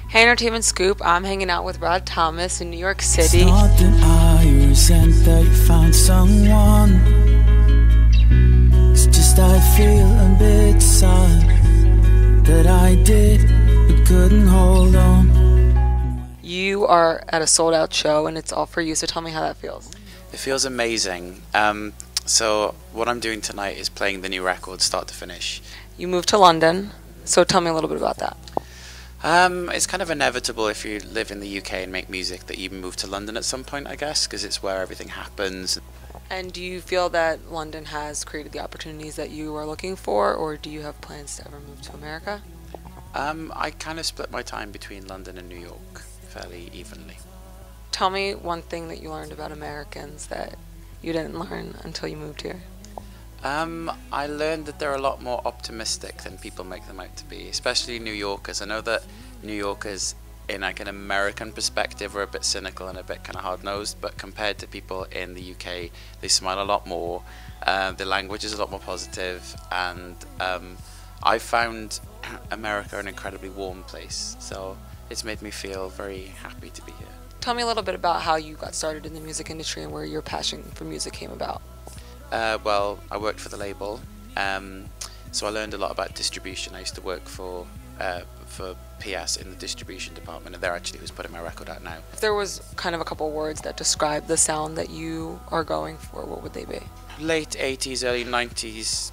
Hey Entertainment Scoop, I'm hanging out with Rod Thomas in New York City. It's not that I resent that you found someone. It's just I feel a bit sad that I did but couldn't hold on. You are at a sold out show and it's all for you, so tell me how that feels. It feels amazing. So what I'm doing tonight is playing the new record start to finish. You moved to London, so tell me a little bit about that. It's kind of inevitable if you live in the UK and make music that you move to London at some point, I guess, because it's where everything happens. And do you feel that London has created the opportunities that you are looking for, or do you have plans to ever move to America? I kind of split my time between London and New York fairly evenly. Tell me one thing that you learned about Americans that you didn't learn until you moved here. I learned that they're a lot more optimistic than people make them out to be, especially New Yorkers. I know that New Yorkers, in like an American perspective, are a bit cynical and a bit kind of hard-nosed, but compared to people in the UK, they smile a lot more. The language is a lot more positive, and I found America an incredibly warm place, so it's made me feel very happy to be here. Tell me a little bit about how you got started in the music industry and where your passion for music came about. Well, I worked for the label, so I learned a lot about distribution. I used to work for PS in the distribution department, and they're actually who's putting my record out now. If there was kind of a couple words that describe the sound that you are going for, what would they be? Late 80s, early 90s,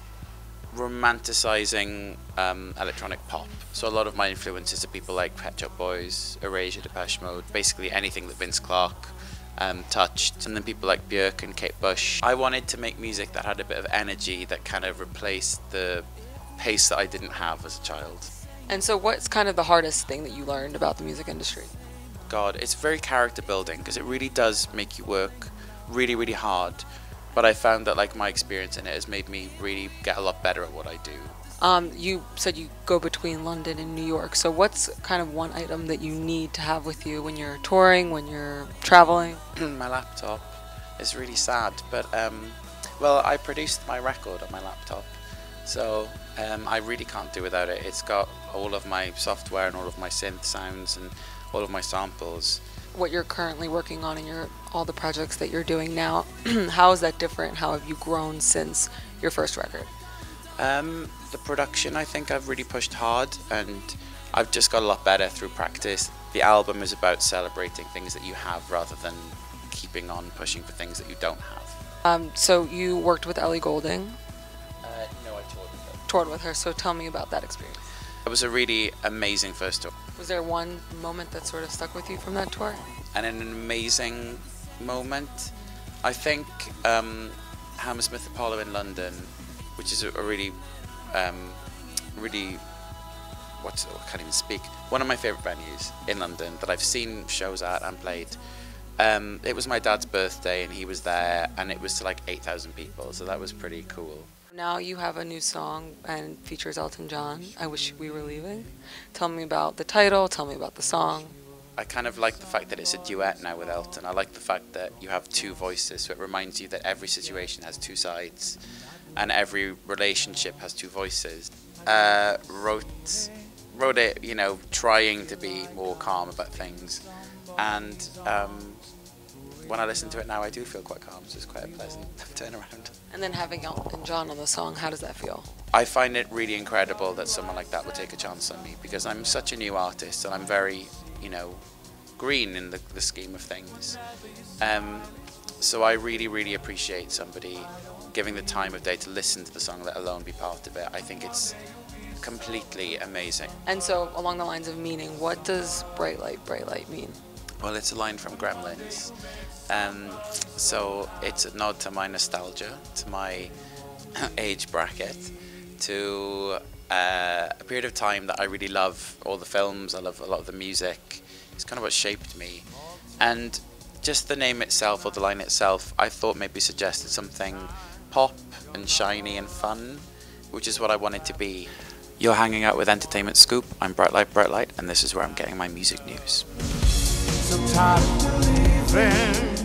romanticizing electronic pop. So a lot of my influences are people like Pet Shop Boys, Erasure, Depeche Mode, basically anything that Vince Clarke touched, and then people like Björk and Kate Bush. I wanted to make music that had a bit of energy that kind of replaced the pace that I didn't have as a child. And so what's kind of the hardest thing that you learned about the music industry? God, it's very character building, because it really does make you work really, really hard. But I found that like my experience in it has made me really get a lot better at what I do. You said you go between London and New York, so what's kind of one item that you need to have with you when you're touring, when you're traveling? My laptop is really sad, but well, I produced my record on my laptop, so I really can't do without it. It's got all of my software and all of my synth sounds and all of my samples. What you're currently working on and all the projects that you're doing now, how is that different? How have you grown since your first record? The production, I think I've really pushed hard, and I've just got a lot better through practice. The album is about celebrating things that you have rather than keeping on pushing for things that you don't have. So you worked with Ellie Goulding? No, I toured with her. Toured with her, so tell me about that experience. It was a really amazing first tour. Was there one moment that sort of stuck with you from that tour? And an amazing moment, I think Hammersmith Apollo in London, which is a really, I can't even speak. One of my favourite venues in London that I've seen shows at and played. It was my dad's birthday and he was there, and it was to like 8,000 people, so that was pretty cool. Now you have a new song and features Elton John, I Wish We Were Leaving. Tell me about the title, tell me about the song. I kind of like the fact that it's a duet now with Elton. I like the fact that you have two voices, so it reminds you that every situation has two sides and every relationship has two voices. Wrote it, you know, trying to be more calm about things, and when I listen to it now, I do feel quite calm, so it's quite a pleasant turnaround. And then having Elton John on the song, how does that feel? I find it really incredible that someone like that would take a chance on me, because I'm such a new artist and I'm very, you know, green in the scheme of things. So I really, really appreciate somebody giving the time of day to listen to the song, let alone be part of it. I think it's completely amazing. And so along the lines of meaning, what does bright light mean? Well, it's a line from Gremlins. So it's a nod to my nostalgia, to my age bracket, to a period of time that I really love. All the films, I love a lot of the music. It's kind of what shaped me. And just the name itself, or the line itself, I thought maybe suggested something pop and shiny and fun, which is what I wanted to be. You're hanging out with Entertainment Scoop. I'm Bright Light, and this is where I'm getting my music news. So tired of believing